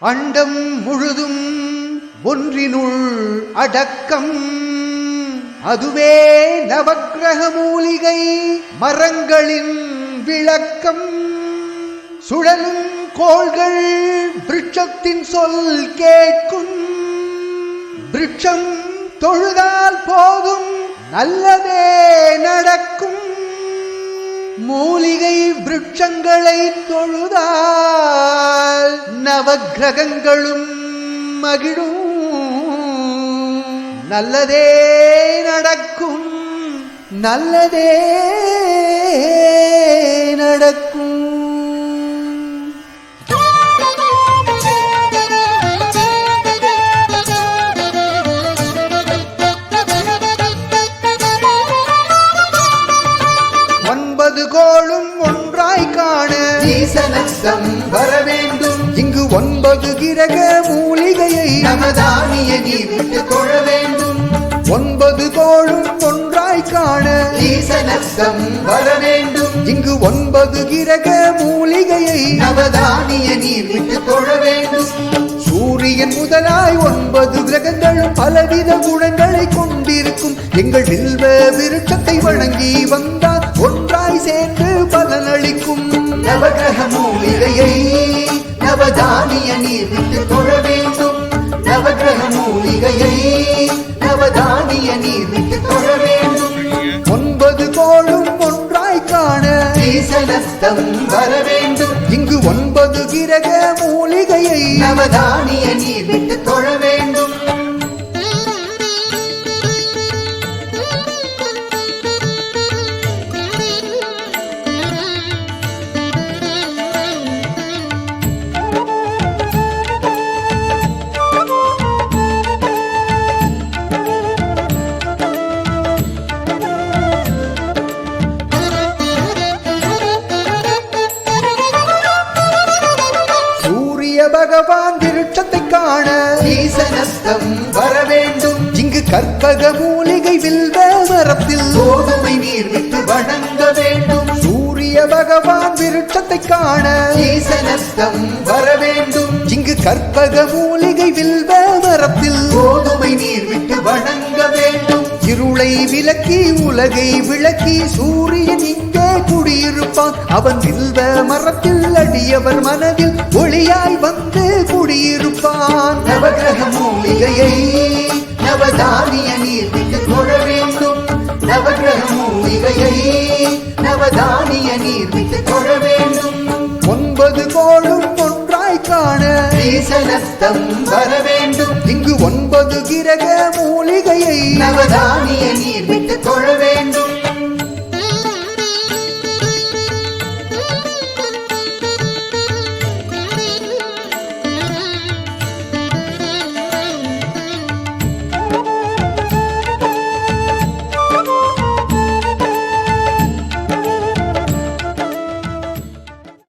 அண்டம் முழுதும் ஒன்றினுள் அடக்கம். அதுவே நவக்கிரக மூலிகை மரங்களின் விளக்கம். சுழலும் கோள்கள் விருட்சத்தின் சொல் கேட்கும். விருட்சம் தொழுதால் போதும் நல்லதே நடக்கும். மூலிகை விருட்சங்களை தொழுதால் நவக்கிரகங்களும் மகிழும். நல்லதே நடக்கும், நல்லதே நடக்கும். கோளும் ஒன்றாய் காண ஈசனத்தம் வர வேண்டும். இங்கு 9 கிரக மூலிகையை நவதானிய நீர் விட்டு தொழ வேண்டும். 9 கோளும் ஒன்றாய் காண ஈசனத்தம் வர வேண்டும். இங்கு 9 கிரக மூலிகையை நவதானிய நீர் விட்டு தொழ வேண்டும். சூரியன் முதலாய் 9 கிரகங்களும் பலவித குணங்களை கொண்டிருக்கும். எங்கள் வில்வ விருட்சத்தை வணங்கி வந்தால் ஒன்றாய் சேர்ந்து பலனளிக்கும். நவகிரக மூலிகையை நவதானிய நீர் விட்டு தொழ வேண்டும். நவகிரக மூலிகையை நவதானிய நீர் விட்டு தொழ வேண்டும். 9 கோளும் ஒன்றாய் காண ஈசனஸ்தம் வர வேண்டும். இங்கு 9 கிரக மூலிகையை நவதானிய நீர் விட்டு தொழ வேண்டும். பகவான் விருட்சத்தை காண ஈசனஸ்தம் வர வேண்டும். இங்கு கற்பக மூலிகை வில்வ மரத்தில் கோதுமை நீர் விட்டு வணங்க வேண்டும். சூரிய பகவான் விருட்சத்தை காண ஈசனஸ்தம் வர வேண்டும். இங்கு கற்பக மூலிகை வில்வ மரத்தில் கோதுமை நீர் விட்டு வணங்க வேண்டும். இருளை விலக்கி உலகை விளக்கி சூரியன் இங்கே குடியிருப்பான். அவன் வில்வ மரத்தில் அடியவர் மனதில் ஒளியாய் வந்து குடியிருப்பான். நவகிரக மூலிகையை நவதானிய நீர் விட்டு தொழ வேண்டும். நவகிரக மூலிகையை நவதானிய நீர் விட்டு தொழ வேண்டும். 9 கோளும் ஒன்றாய் காண ஈசனஸ்தம் வர வேண்டும். இங்கு 9 கிரக மூலிகையை நவதானிய நீர் விட்டு தொழ வேண்டும்.